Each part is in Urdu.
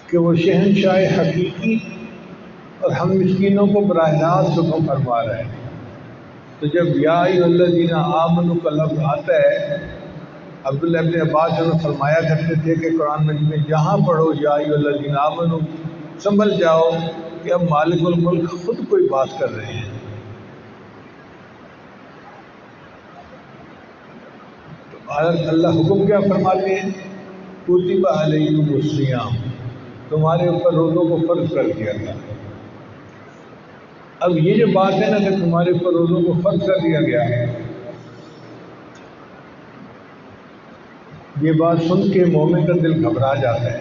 کہ وہ شہنشاہ حقیقی اور ہم مسکینوں کو براہ راست حکم فرما رہے ہیں۔ تو جب یا ایھا الذین آمنوا کا لفظ آتا ہے، عبداللہ ابن عباس نے فرمایا کرتے تھے کہ قرآن مجید میں جہاں پڑھو یا ایھا الذین آمنوا سمجھ جاؤ کہ اب مالک الملک خود کوئی بات کر رہے ہیں۔ اللہ حکم کیا فرماتے ہیں؟ کتب علیکم الصیام، تمہارے اوپر روزوں کو فرض کر دیا گیا۔ اب یہ جو بات ہے نا کہ تمہارے اوپر روزوں کو فرض کر دیا گیا ہے، یہ بات سن کے مومن کا دل گھبرا جاتا ہے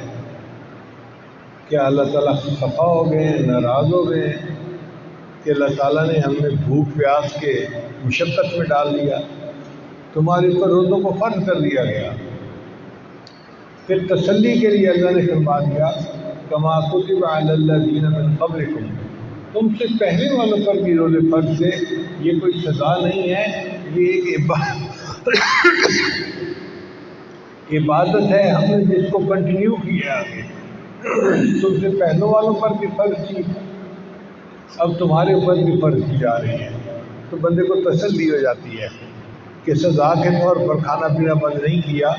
کہ اللہ تعالیٰ خفا ہو گئے ہیں، ناراض ہو گئے ہیں کہ اللہ تعالیٰ نے ہمیں بھوک پیاس کے مشقت میں ڈال دیا، تمہارے اوپر روزوں کو فرض کر دیا گیا۔ پھر تسلی کے لیے اللہ نے فرما دیا کما کتب علی الذین من قبلکم، تم سے پہلے والوں پر بھی روزے فرض تھے، یہ کوئی سزا نہیں ہے، یہ ایک عبادت ہے، ہم نے جس کو کنٹینیو کیا آگے۔ تم سے پہلوں والوں پر بھی فرض تھی، اب تمہارے اوپر بھی فرض کی جا رہی ہے، تو بندے کو تسلی ہو جاتی ہے کہ سزا کے طور پر کھانا پینا بند نہیں کیا،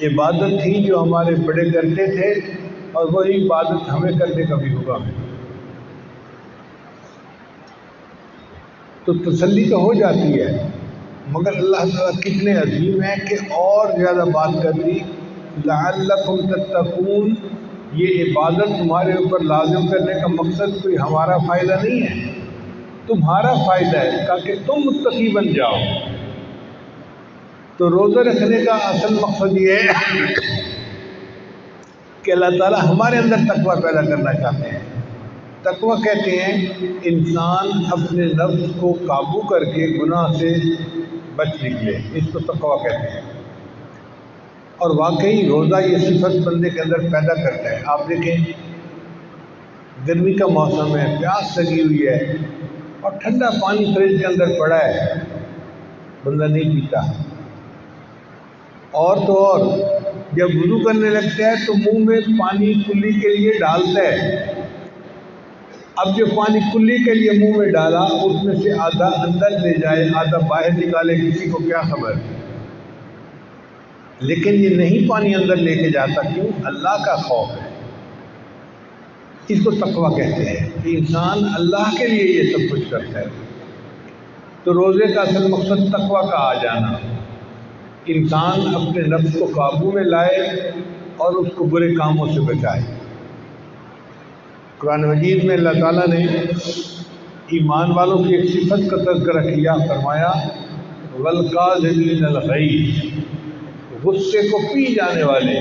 عبادت تھی جو ہمارے بڑے کرتے تھے اور وہی عبادت ہمیں کرنے کا بھی ہوگا۔ تو تسلی تو ہو جاتی ہے، مگر اللہ تعالیٰ کتنے عظیم ہیں کہ اور زیادہ بات کر دی، لعلکم تتقون، یہ عبادت تمہارے اوپر لازم کرنے کا مقصد کوئی ہمارا فائدہ نہیں ہے، تمہارا فائدہ ہے تاکہ تم متقی بن جاؤ۔ تو روزہ رکھنے کا اصل مقصد یہ ہے کہ اللہ تعالیٰ ہمارے اندر تقویٰ پیدا کرنا چاہتے ہیں۔ تقویٰ کہتے ہیں انسان اپنے نفس کو قابو کر کے گناہ سے بچ نکلے، اس کو تقویٰ کہتے ہیں۔ اور واقعی روزہ یہ صفت بندے کے اندر پیدا کرتا ہے۔ آپ دیکھیں گرمی کا موسم ہے، پیاس لگی ہوئی ہے اور ٹھنڈا پانی فریج کے اندر پڑا ہے، بندہ نہیں پیتا، اور تو اور جب وضو کرنے لگتا ہے تو منہ میں پانی کلی کے لیے ڈالتا ہے۔ اب جو پانی کلی کے لیے منہ میں ڈالا اس میں سے آدھا اندر لے جائے آدھا باہر نکالے، کسی کو کیا خبر؟ لیکن یہ نہیں پانی اندر لے کے جاتا، کیوں؟ اللہ کا خوف ہے۔ اس کو تقویٰ کہتے ہیں کہ انسان اللہ کے لیے یہ سب کچھ کرتا ہے۔ تو روزے کا اصل مقصد تقویٰ کا آ جانا، انسان اپنے نفس کو قابو میں لائے اور اس کو برے کاموں سے بچائے۔ قرآن مجید میں اللہ تعالیٰ نے ایمان والوں کی ایک صفت کا تذکرہ کیا، فرمایا والکاظمین الغیظ، غصے کو پی جانے والے،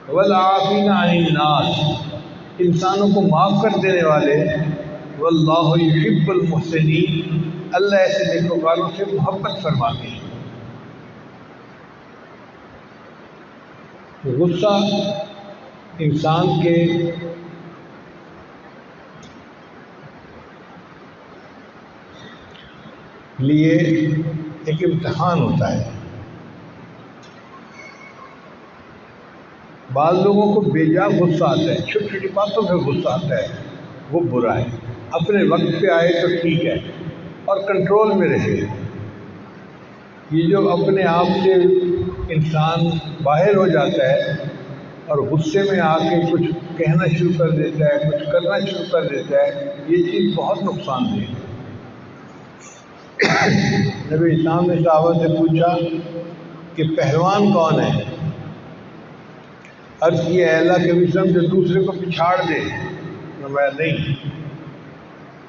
والعافین عن الناس، انسانوں کو معاف کر دینے والے، واللہ یحب المحسنین، اللہ ایسے نیکوکاروں سے محبت فرماتے ہیں۔ غصہ انسان کے لیے ایک امتحان ہوتا ہے۔ بعض لوگوں کو بے جا غصہ آتا ہے، چھوٹی چھوٹی باتوں پہ غصہ آتا ہے، وہ برا ہے۔ اپنے وقت پہ آئے تو ٹھیک ہے اور کنٹرول میں رہے۔ یہ جو اپنے آپ سے انسان باہر ہو جاتا ہے اور غصے میں آ کے کچھ کہنا شروع کر دیتا ہے، کچھ کرنا شروع کر دیتا ہے، یہ چیز بہت نقصان دہ ہے۔ نبی اسلام نے صحابہ سے پوچھا کہ پہلوان کون ہے؟ عرض کیا اے اللہ کے وسلم جو دوسرے کو پچھاڑ دے، فرمایا نہیں۔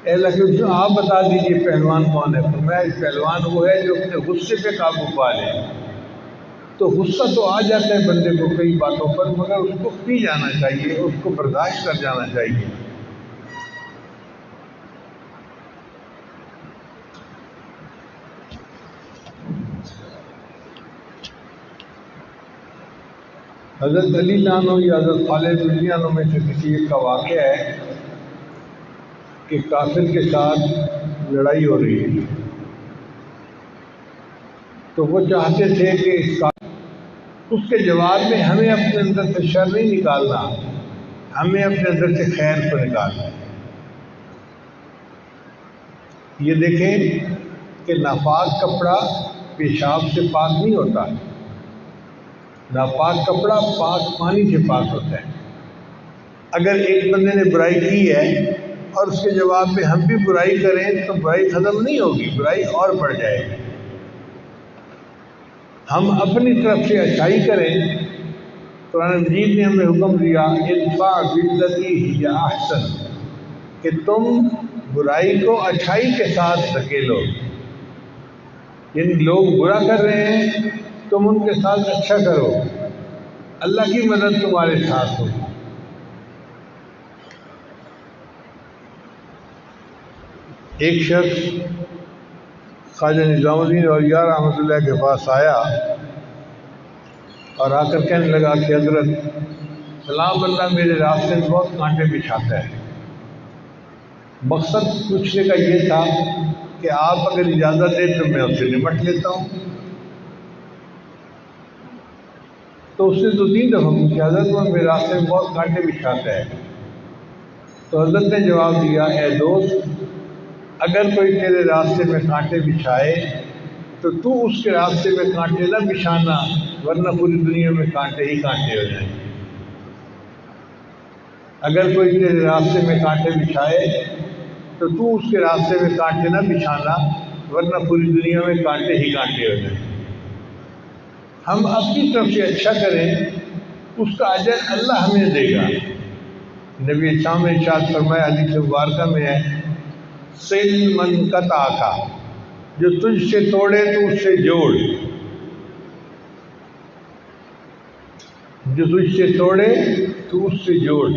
اے اللہ کے وسلم آپ بتا دیجئے پہلوان کون ہے؟ فرمایا پہلوان وہ ہے جو اپنے غصے پہ قابو پا لے۔ تو غصہ تو آ جاتا ہے بندے کو کئی باتوں پر، مگر اس کو پی جانا چاہیے، اس کو برداشت کر جانا چاہیے۔ حضرت علی عنہ یا حضرت خالد رضی عنہ میں سے کسی ایک کا واقعہ ہے کہ کافر کے ساتھ لڑائی ہو رہی ہے، تو وہ چاہتے تھے کہ اس کا اس کے جواب میں ہمیں اپنے اندر سے شر نہیں نکالنا، ہمیں اپنے اندر سے خیر کو نکالنا ہے۔ یہ دیکھیں کہ ناپاک کپڑا پیشاب سے پاک نہیں ہوتا، ناپاک کپڑا پاک پانی سے پاک ہوتا ہے۔ اگر ایک بندے نے برائی کی ہے اور اس کے جواب میں ہم بھی برائی کریں تو برائی ختم نہیں ہوگی، برائی اور بڑھ جائے گی۔ ہم اپنی طرف سے اچھائی کریں، قرآن مجید نے ہمیں حکم دیا ادفع بالتی ہی احسن، کہ تم برائی کو اچھائی کے ساتھ دھکیلو، یعنی لوگ برا کر رہے ہیں تم ان کے ساتھ اچھا کرو، اللہ کی مدد تمہارے ساتھ ہو۔ ایک شخص خواجہ نظام الدین اولیاء رحمۃ اللہ کے پاس آیا اور آ کر کہنے لگا کہ حضرت فلاں بندہ میرے راستے میں بہت کانٹے بچھاتا ہے۔ مقصد پوچھنے کا یہ تھا کہ آپ اگر اجازت دیں تو میں اس سے نمٹ لیتا ہوں۔ تو اس نے 2-3 دفعہ پوچھا حضرت وہ میرے راستے میں بہت کانٹے بچھاتا ہے۔ تو حضرت نے جواب دیا اے دوست، اگر کوئی تیرے راستے میں کانٹے بچھائے تو تو اس کے راستے میں کانٹے نہ بچھانا، ورنہ پوری دنیا میں کانٹے ہی کانٹے ہو جائیں گے۔ اگر کوئی تیرے راستے میں کانٹے بچھائے تو تو اس کے راستے میں کانٹے نہ بچھانا، ورنہ پوری دنیا میں کانٹے ہی کانٹے ہو جائیں گے۔ ہم اپنی طرف سے اچھا کریں، اس کا اجر اللہ ہمیں دے گا۔ نبی اسلام نے ارشاد فرمایا، حدیث مبارکہ میں ہے سل من قطعک، جو تجھ سے توڑے تو اس سے جوڑ، جو تجھ سے توڑے تو اس سے جوڑ،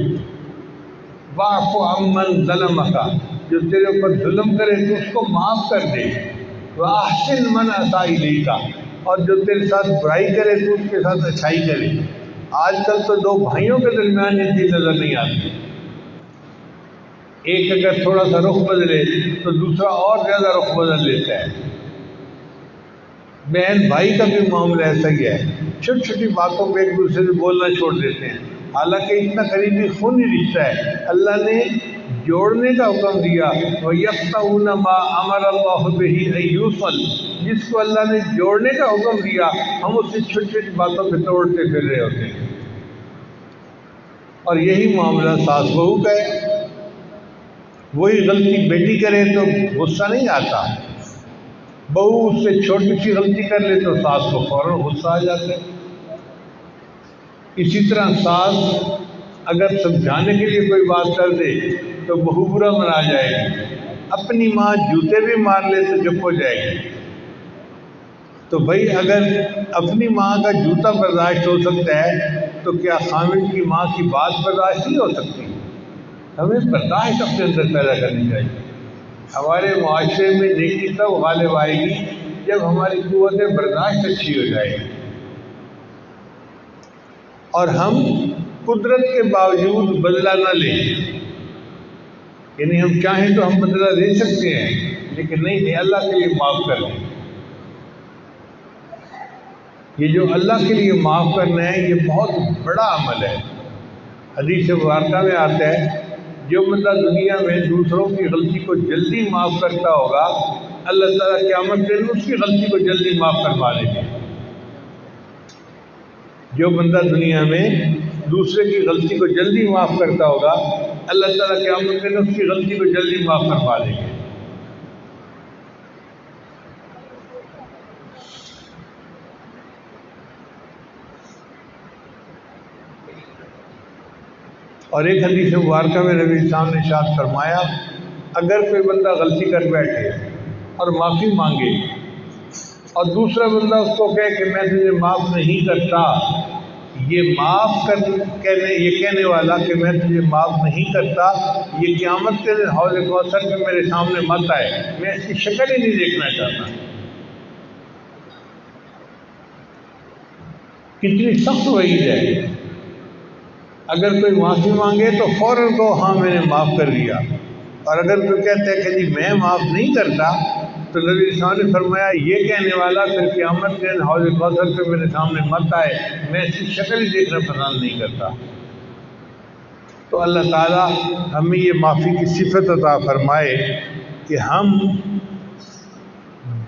واعف عمن ظلمک، جو تیرے اوپر ظلم کرے تو اس کو معاف کر دے، واحسن من اساء الیک، اور جو تیرے ساتھ برائی کرے تو اس کے ساتھ اچھائی کرے۔ آج کل تو 2 بھائیوں کے درمیان یہ چیز نظر نہیں آتی، ایک اگر تھوڑا سا رخ بدلے تو دوسرا اور زیادہ رخ بدل لیتا ہے۔ بہن بھائی کا بھی معاملہ ایسا ہی ہے، چھوٹی چھوٹی باتوں پہ ایک دوسرے سے بولنا چھوڑ دیتے ہیں، حالانکہ اتنا قریبی خونی رشتہ ہے۔ اللہ نے جوڑنے کا حکم دیا وَيَقْطَعُونَ مَا أَمَرَ اللَّهُ بِهِ أَن يُوصَلَ، جس کو اللہ نے جوڑنے کا حکم دیا ہم اس سے چھوٹی چھوٹی باتوں پہ توڑتے پھر رہے ہوتے ہیں۔ اور یہی معاملہ ساس بہو کا ہے، وہی غلطی بیٹی کرے تو غصہ نہیں آتا، بہو اس سے چھوٹی سی غلطی کر لے تو ساس کو فوراً غصہ آ جاتا ہے۔ اسی طرح ساس اگر سمجھانے کے لیے کوئی بات کر دے تو بہو برا منا جائے گی، اپنی ماں جوتے بھی مار لے تو چپ ہو جائے گی۔ تو بھائی اگر اپنی ماں کا جوتا برداشت ہو سکتا ہے تو کیا خامد کی ماں کی بات برداشت نہیں ہو سکتی؟ ہمیں برداشت اپنے اندر پیدا کرنی چاہیے۔ ہمارے معاشرے میں نیکی تب غالب آئے گی جب ہماری قوت برداشت اچھی ہو جائے گی، اور ہم قدرت کے باوجود بدلہ نہ لیں، یعنی ہم چاہیں تو ہم بدلہ لے سکتے ہیں لیکن نہیں اللہ کے لیے معاف کر دیں۔ یہ جو اللہ کے لیے معاف کرنا ہے یہ بہت بڑا عمل ہے۔ حدیث مبارکہ میں آتا ہے جو بندہ دنیا میں دوسروں کی غلطی کو جلدی معاف کرتا ہوگا اللہ تعالیٰ قیامت کے دن اس کی غلطی کو جلدی معاف کروا دیں گے۔ جو بندہ دنیا میں دوسرے کی غلطی کو جلدی معاف کرتا ہوگا اللہ تعالیٰ قیامت کے دن اس کی غلطی کو جلدی معاف کروا دیں گے۔ اور ایک حدیث مبارکہ میں نبی اسلام نے ارشاد فرمایا اگر کوئی بندہ غلطی کر بیٹھے اور معافی مانگے اور دوسرا بندہ اس کو کہے کہ میں تجھے معاف نہیں کرتا، یہ کہنے والا کہ میں تجھے معاف نہیں کرتا یہ قیامت کے دن حوض کوثر میں میرے سامنے مت آئے، میں اس کی شکل ہی نہیں دیکھنا چاہتا۔ کتنی سخت وعید ہے۔ اگر کوئی معافی مانگے تو فوراً کو ہاں میں نے معاف کر دیا، اور اگر کوئی کہتا ہے کہ جی میں معاف نہیں کرتا تو نبی اسلام نے فرمایا یہ کہنے والا پھر قیامت کے حوض کوثر پہ میرے سامنے مت آئے، میں اس کی شکل ہی دیکھنا پسند نہیں کرتا۔ تو اللہ تعالیٰ ہمیں یہ معافی کی صفت عطا فرمائے کہ ہم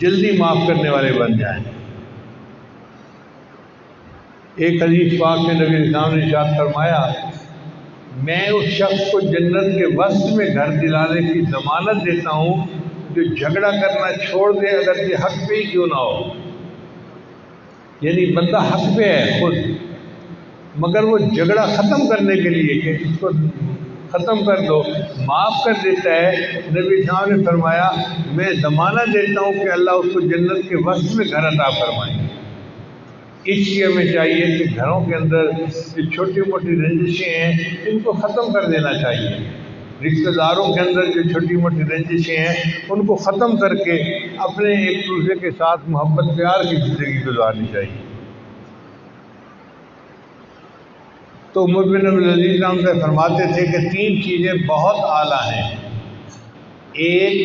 جلدی معاف کرنے والے بن جائیں۔ ایک حدیث پاک میں نبی اسلام نے ارشاد فرمایا، میں اس شخص کو جنت کے وسط میں گھر دلانے کی ضمانت دیتا ہوں جو جھگڑا کرنا چھوڑ دے اگرچہ حق پہ ہی کیوں نہ ہو۔ یعنی بندہ حق پہ ہے خود، مگر وہ جھگڑا ختم کرنے کے لیے کہ اس کو ختم کر دو، معاف کر دیتا ہے۔ نبی صاحب نے فرمایا میں ضمانت دیتا ہوں کہ اللہ اس کو جنت کے وسط میں گھر عطا فرمائے۔ اس لیے ہمیں چاہیے کہ گھروں کے اندر جو چھوٹی موٹی رنجشیں ہیں ان کو ختم کر دینا چاہیے، رشتہ داروں کے اندر جو چھوٹی موٹی رنجشیں ہیں ان کو ختم کر کے اپنے ایک دوسرے کے ساتھ محبت پیار کی زندگی گزارنی چاہیے۔ تو عمر بن عبدالعزیز ہم سے فرماتے تھے کہ 3 چیزیں بہت اعلیٰ ہیں۔ ایک،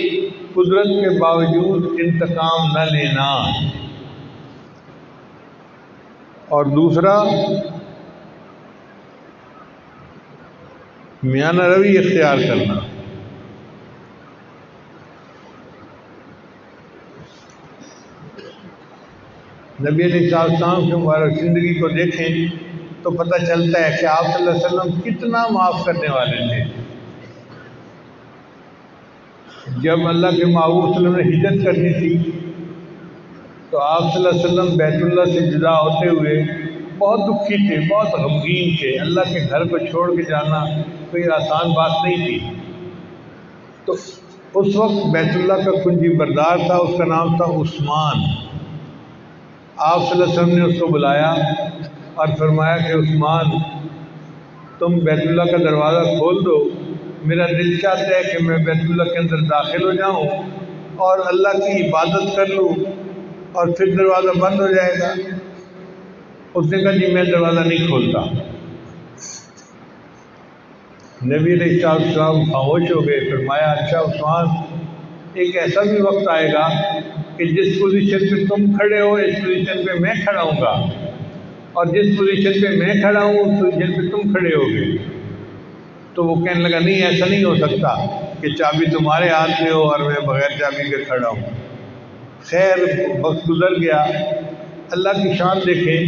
قدرت کے باوجود انتقام نہ لینا، اور دوسرا میانہ روی اختیار کرنا۔ نبی علیہ السلام کی مبارک زندگی کو دیکھیں تو پتہ چلتا ہے کہ آپ صلی اللہ علیہ وسلم کتنا معاف کرنے والے تھے۔ جب اللہ کے محبوب صلی اللہ علیہ وسلم نے ہجرت کرنی تھی تو آپ صلی اللہ علیہ وسلم بیت اللہ سے جدا ہوتے ہوئے بہت دکھی تھے، بہت غمگین تھے۔ اللہ کے گھر کو چھوڑ کے جانا کوئی آسان بات نہیں تھی۔ تو اس وقت بیت اللہ کا کنجی بردار تھا، اس کا نام تھا عثمان۔ آپ صلی اللہ علیہ وسلم نے اس کو بلایا اور فرمایا کہ عثمان تم بیت اللہ کا دروازہ کھول دو، میرا دل چاہتا ہے کہ میں بیت اللہ کے اندر داخل ہو جاؤں اور اللہ کی عبادت کر لوں اور پھر دروازہ بند ہو جائے گا۔ اس نے کہا جی میں دروازہ نہیں کھولتا۔ نبی علیہ السلام خاموش ہو گئے، فرمایا اچھا عثمان، ایک ایسا بھی وقت آئے گا کہ جس پوزیشن پہ تم کھڑے ہو اس پوزیشن پہ میں کھڑا ہوں گا، اور جس پوزیشن پہ میں کھڑا ہوں اس پوزیشن پہ تم کھڑے ہو گے۔ تو وہ کہنے لگا نہیں ایسا نہیں ہو سکتا کہ چابی تمہارے ہاتھ میں ہو اور میں بغیر چابی کے کھڑا ہوں۔ خیر وقت گزر گیا۔ اللہ کی شان دیکھیں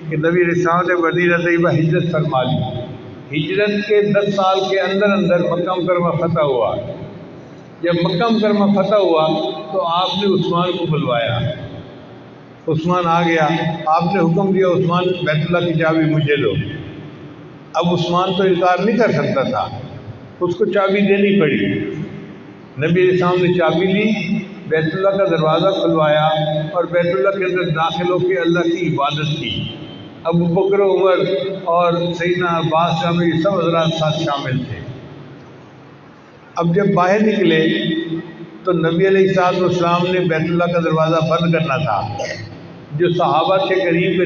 کہ نبی علیہ السلام نے مدینہ طیبہ ہجرت فرما لی۔ ہجرت کے 10 سال کے اندر اندر مکہ مکرمہ فتح ہوا۔ جب مکہ مکرمہ فتح ہوا تو آپ نے عثمان کو بلوایا۔ عثمان آ گیا، آپ نے حکم دیا عثمان بیت اللہ کی چابی مجھے دو۔ اب عثمان تو انکار نہیں کر سکتا تھا، اس کو چابی دینی پڑی۔ نبی علیہ السلام نے چابی لی، بیت اللہ کا دروازہ کھلوایا اور بیت اللہ کے اندر داخل ہو کے اللہ کی عبادت کی۔ ابو بکر، عمر اور سیدنا عباس شامل سب حضرات ساتھ شامل تھے۔ اب جب باہر نکلے تو نبی علیہ السلام نے بیت اللہ کا دروازہ بند کرنا تھا۔ جو صحابہ کے قریب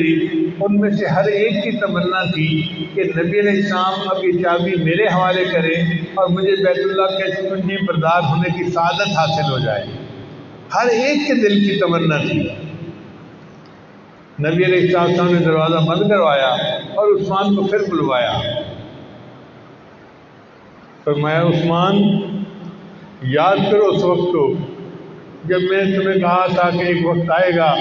ان میں سے ہر ایک کی تمنا تھی کہ نبی علیہ السلام اب یہ چابی میرے حوالے کریں اور مجھے بیت اللہ کے کنجی بردار ہونے کی سعادت حاصل ہو جائے۔ ہر ایک کے دل کی تمنا تھی۔ نبی علیہ السلام نے دروازہ بند کروایا اور عثمان کو پھر بلوایا۔ فرمایا عثمان یاد کرو اس وقت کو جب میں نے تمہیں کہا تھا کہ ایک وقت آئے گا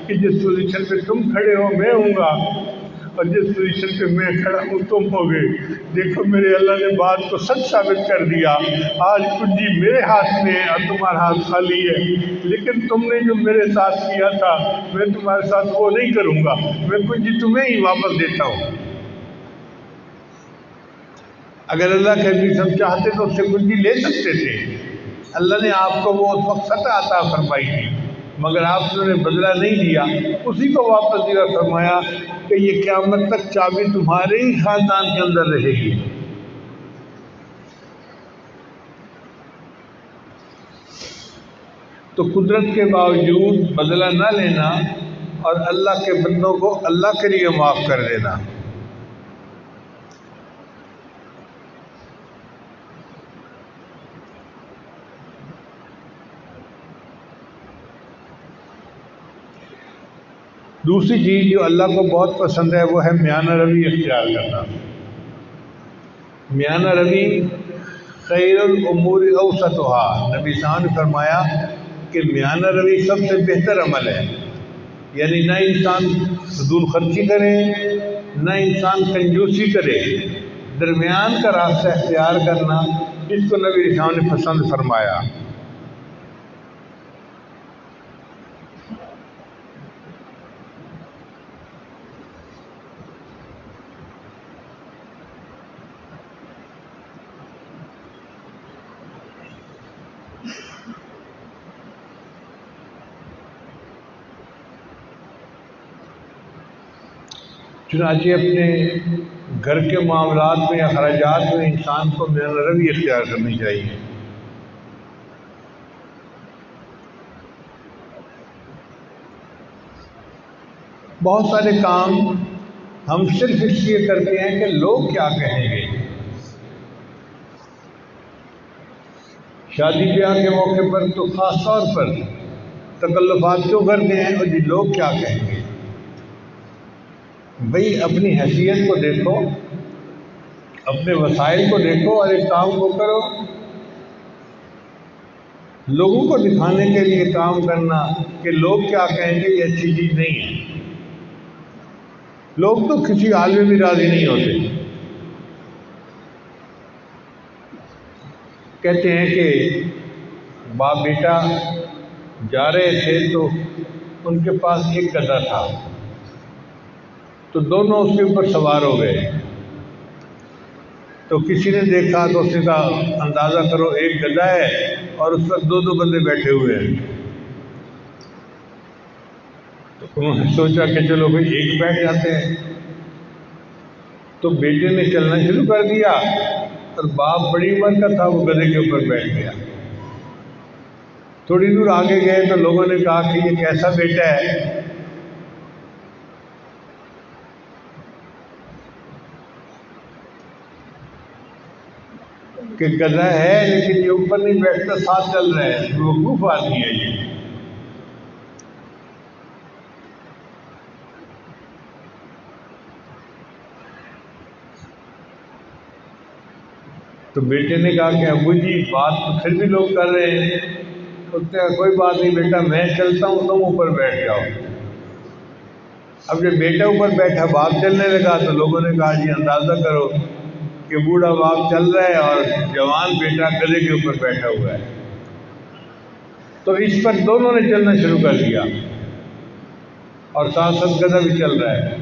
کہ جس پوزیشن پہ تم کھڑے ہو میں ہوں گا اور جس پوزیشن پہ میں کھڑا ہوں تم ہوگے۔ دیکھو میرے اللہ نے بات کو سچ ثابت کر دیا۔ آج کنجی میرے ہاتھ میں ہے اور تمہارا ہاتھ خالی ہے، لیکن تم نے جو میرے ساتھ کیا تھا میں تمہارے ساتھ وہ نہیں کروں گا، میں کنجی تمہیں ہی واپس دیتا ہوں۔ اگر اللہ کے حبیب ہم چاہتے تو اس سے کنجی لے سکتے تھے۔ اللہ نے آپ کو وہ اس وقت فتح عطا فرمائی تھی، مگر آپ نے بدلہ نہیں دیا، اسی کو واپس دیا۔ فرمایا کہ یہ قیامت تک چابی تمہارے ہی خاندان کے اندر رہے گی۔ تو قدرت کے باوجود بدلہ نہ لینا اور اللہ کے بندوں کو اللہ کے لیے معاف کر دینا۔ دوسری چیز جو اللہ کو بہت پسند ہے وہ ہے میانہ روی اختیار کرنا۔ میانہ روی خیر الامور اوسطها، نبی صاحب نے فرمایا کہ میانہ روی سب سے بہتر عمل ہے، یعنی نہ انسان فضول خرچی کرے نہ انسان کنجوسی کرے، درمیان کا راستہ اختیار کرنا، اس کو نبی صاحب نے پسند فرمایا۔ چنانچہ اپنے گھر کے معاملات میں یا اخراجات میں انسان کو میانہ روی اختیار کرنی چاہیے۔ بہت سارے کام ہم صرف اس لیے کرتے ہیں کہ لوگ کیا کہیں گے۔ شادی بیاہ کے موقع پر تو خاص طور پر تکلفات کیوں کرتے ہیں، اور جی لوگ کیا کہیں گے۔ بھئی اپنی حیثیت کو دیکھو، اپنے وسائل کو دیکھو اور ایک کام کو کرو۔ لوگوں کو دکھانے کے لیے کام کرنا کہ لوگ کیا کہیں گے، یہ اچھی چیز نہیں ہے۔ لوگ تو کسی حال میں بھی راضی نہیں ہوتے۔ کہتے ہیں کہ باپ بیٹا جا رہے تھے تو ان کے پاس ایک گدھا تھا، تو دونوں اس کے اوپر سوار ہو گئے۔ تو کسی نے دیکھا تو اس نے کہا اندازہ کرو ایک گدھا ہے اور اس پر دو بندے بیٹھے ہوئے ہیں۔ تو انہوں نے سوچا کہ چلو بھائی ایک بیٹھ جاتے ہیں۔ تو بیٹے نے چلنا شروع کر دیا اور باپ بڑی عمر کا تھا، وہ گدھے کے اوپر بیٹھ گیا۔ تھوڑی دور آگے گئے تو لوگوں نے کہا کہ یہ کیسا بیٹا ہے، کہ گدھا ہے لیکن یہ اوپر نہیں بیٹھتا، ساتھ چل رہا ہے، بیوقوف آدمی ہے یہ۔ تو بیٹے نے کہا کہ ابو جی بات تو پھر بھی لوگ کر رہے ہیں۔ کہتے ہیں کوئی بات نہیں بیٹا، میں چلتا ہوں تم اوپر بیٹھ جاؤ۔ اب جب بیٹا اوپر بیٹھا باپ چلنے لگا تو لوگوں نے کہا جی اندازہ کرو کہ بوڑھا باپ چل رہا ہے اور جوان بیٹا گدھے کے اوپر بیٹھا ہوا ہے۔ تو اس پر دونوں نے چلنا شروع کر دیا اور ساتھ ساتھ گدھا بھی چل رہا ہے۔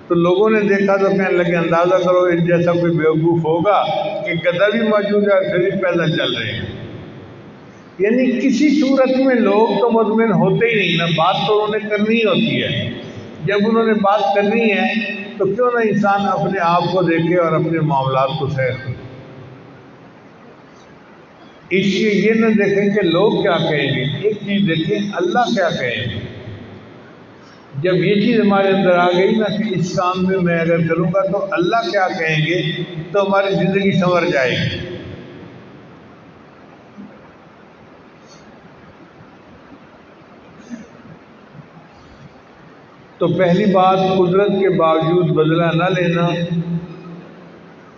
تو لوگوں نے دیکھا تو کہنے لگے اندازہ کرو ان جیسا کوئی بیوقوف ہوگا کہ گدھا بھی موجود ہے اور پھر بھی پیدل چل رہے ہیں۔ یعنی کسی صورت میں لوگ تو مطمئن ہوتے ہی نہیں نا، بات تو انہوں نے کرنی ہی ہوتی ہے۔ جب انہوں نے بات کرنی ہے تو کیوں نہ انسان اپنے آپ کو دیکھے اور اپنے معاملات کو سیر کرے۔ اس لیے یہ نہ دیکھیں کہ لوگ کیا کہیں گے، ایک چیز دیکھیں اللہ کیا کہیں گے۔ جب یہ چیز ہمارے اندر آ گئی نا کہ اس کام میں اگر کروں گا تو اللہ کیا کہیں گے، تو ہماری زندگی سنور جائے گی۔ تو پہلی بات قدرت کے باوجود بدلہ نہ لینا،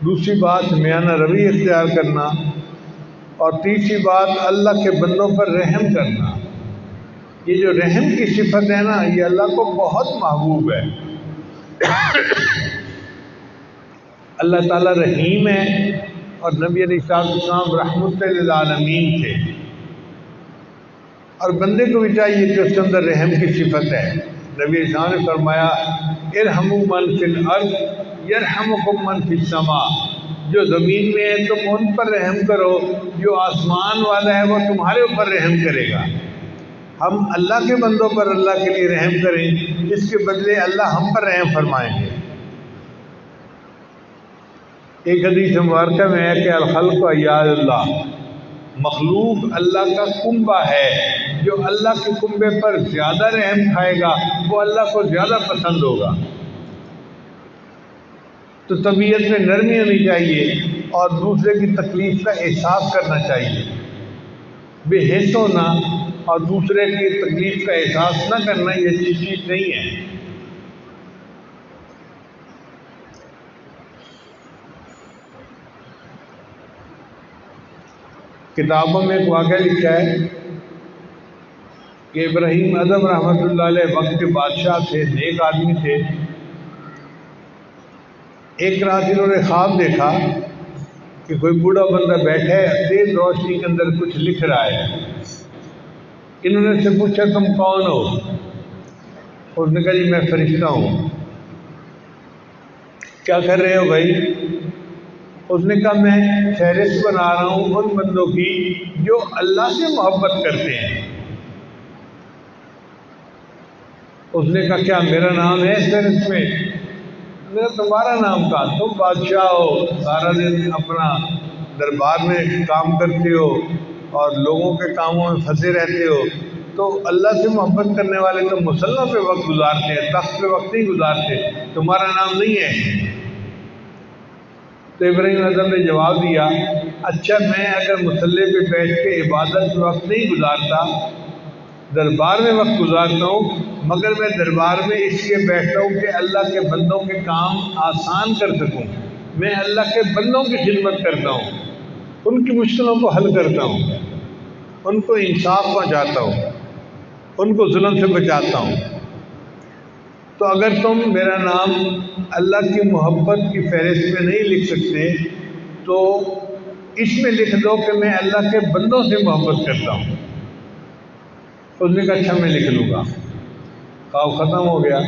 دوسری بات میانہ روی اختیار کرنا، اور تیسری بات اللہ کے بندوں پر رحم کرنا۔ یہ جو رحم کی صفت ہے نا یہ اللہ کو بہت محبوب ہے۔ اللہ تعالیٰ رحیم ہے اور نبی علیہ السلام رحمت للعالمین تھے، اور بندے کو بھی چاہیے کہ اس کے اندر رحم کی صفت ہے۔ نبی علیہ السلام نے فرمایا ارحموا من فی الارض یرحمکم من فی السماء، جو زمین میں ہے تم ان پر رحم کرو، جو آسمان والا ہے وہ تمہارے اوپر رحم کرے گا۔ ہم اللہ کے بندوں پر اللہ کے لیے رحم کریں، اس کے بدلے اللہ ہم پر رحم فرمائیں گے۔ ایک حدیث مبارکہ میں ہے کہ الخلق عیال اللہ، مخلوق اللہ کا کنبہ ہے، جو اللہ کے کنبے پر زیادہ رحم کھائے گا وہ اللہ کو زیادہ پسند ہوگا۔ تو طبیعت میں نرمی ہونی چاہیے اور دوسرے کی تکلیف کا احساس کرنا چاہیے، بے حس ہونا اور دوسرے کی تکلیف کا احساس نہ کرنا یہ اچھی چیز نہیں ہے۔ کتابوں میں ایک واقعہ لکھا ہے کہ ابراہیم اعظم رحمۃ اللہ علیہ وقت کے بادشاہ تھے، نیک آدمی تھے۔ ایک رات انہوں نے خواب دیکھا کہ کوئی بوڑھا بندہ بیٹھا ہے، تیز روشنی کے اندر کچھ لکھ رہا ہے۔ انہوں نے اس سے پوچھا تم کون ہو؟ اس نے کہا جی میں فرشتہ ہوں۔ کیا کر رہے ہو بھائی؟ اس نے کہا میں فہرست بنا رہا ہوں ان بندوں کی جو اللہ سے محبت کرتے ہیں۔ اس نے کہا کیا میرا نام ہے اس فہرست میں؟ میرا تمہارا نام کہا، تم بادشاہ ہو، سارا دن اپنا دربار میں کام کرتے ہو اور لوگوں کے کاموں میں پھنسے رہتے ہو، تو اللہ سے محبت کرنے والے تو مصلی پہ وقت گزارتے ہیں، تخت پہ وقت نہیں گزارتے، تمہارا نام نہیں ہے۔ تو ابراہیم اعظم نے جواب دیا اچھا میں اگر مصلی پہ بیٹھ کے عبادت میں وقت نہیں گزارتا، دربار میں وقت گزارتا ہوں، مگر میں دربار میں اس لیے بیٹھتا ہوں کہ اللہ کے بندوں کے کام آسان کر سکوں، میں اللہ کے بندوں کی خدمت کرتا ہوں، ان کی مشکلوں کو حل کرتا ہوں، ان کو انصاف پہنچاتا ہوں، ان کو ظلم سے بچاتا ہوں۔ تو اگر تم میرا نام اللہ کی محبت کی فہرست میں نہیں لکھ سکتے تو اس میں لکھ دو کہ میں اللہ کے بندوں سے محبت کرتا ہوں۔ اس نے کہا اچھا میں لکھ لوں گا۔ خواب ختم ہو گیا۔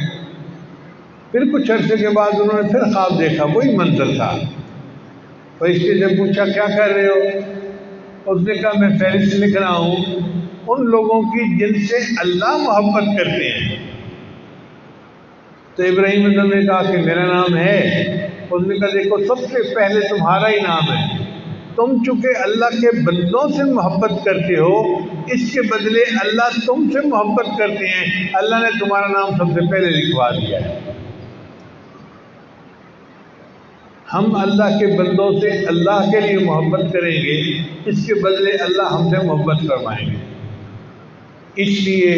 پھر کچھ عرصے کے بعد انہوں نے پھر خواب دیکھا، وہی منظر تھا۔ فرشتے سے پوچھا کیا کر رہے ہو؟ اس نے کہا میں فہرست لکھ رہا ہوں ان لوگوں کی جن سے اللہ محبت کرتے ہیں۔ تو ابراہیم اعظم نے کہا کہ میرا نام ہے؟ اس نے کہا دیکھو سب سے پہلے تمہارا ہی نام ہے، تم چونکہ اللہ کے بندوں سے محبت کرتے ہو، اس کے بدلے اللہ تم سے محبت کرتے ہیں، اللہ نے تمہارا نام سب سے پہلے لکھوا دیا ہے۔ ہم اللہ کے بندوں سے اللہ کے لیے محبت کریں گے، اس کے بدلے اللہ ہم سے محبت فرمائیں گے۔ اس لیے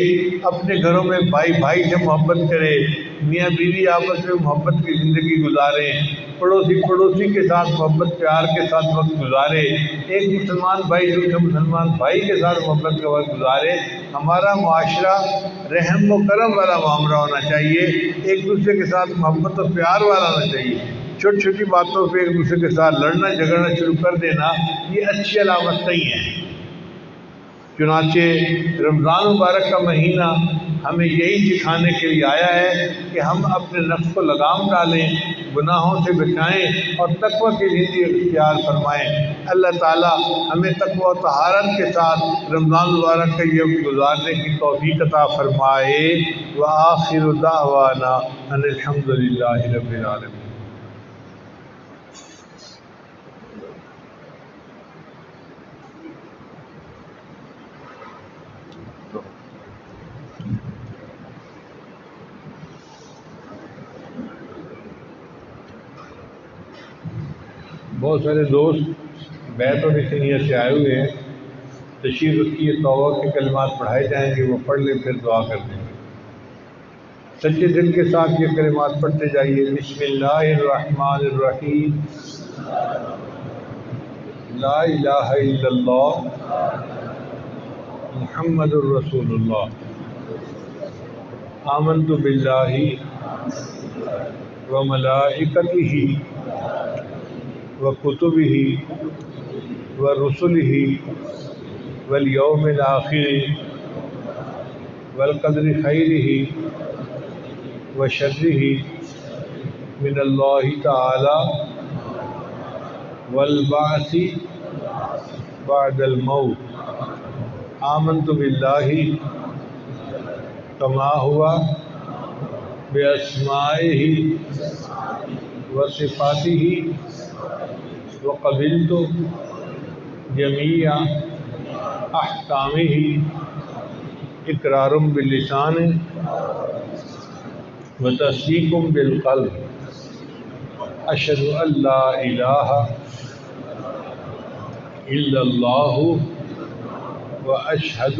اپنے گھروں میں بھائی بھائی سے محبت کرے، میاں بیوی آپس میں محبت کی زندگی گزاریں، پڑوسی پڑوسی کے ساتھ محبت پیار کے ساتھ وقت گزارے، ایک مسلمان بھائی دوسرے مسلمان بھائی کے ساتھ محبت کا وقت گزارے۔ ہمارا معاشرہ رحم و کرم والا معاملہ ہونا چاہیے، ایک دوسرے کے ساتھ محبت و پیار والا ہونا چاہیے۔ چھوٹی چھوٹی باتوں پہ ایک دوسرے کے ساتھ لڑنا جھگڑنا شروع کر دینا یہ اچھی علامت نہیں ہے۔ چنانچہ رمضان مبارک کا مہینہ ہمیں یہی سکھانے کے لیے آیا ہے کہ ہم اپنے نفس کو لگام ڈالیں، گناہوں سے بچائیں اور تقوی کی زندگی اختیار فرمائیں۔ اللہ تعالی ہمیں تقوی و طہارت کے ساتھ رمضان مبارک کا یہ گزارنے کی توفیق عطا فرمائے۔ وآخر دعوانا ان الحمد للہ رب العالمین۔ بہت سارے دوست بیت اور نشانیت سے آئے ہوئے ہیں، تشریف رکھیے، توبہ کے کلمات پڑھائے جائیں گے، وہ پڑھ لیں پھر دعا کر دیں گے۔ سچے دل کے ساتھ یہ کلمات پڑھتے جائیے۔ بسم اللہ الرحمن الرحیم، لا الہ الا اللہ محمد الرسول اللہ، آمنت باللہ وملائکتہ وکتبہ ورسلہ والیوم الآخر والقدر خیرہ وشرہ من اللہ تعالی والبعث بعد الموت، آمنت باللہ کما ہوا باسمائہ وصفاتہ وقبلت جمیع احکامہ اقرار باللسان وتصدیق بالقلب، اشہد ان لا الہ الا اللہ واشہد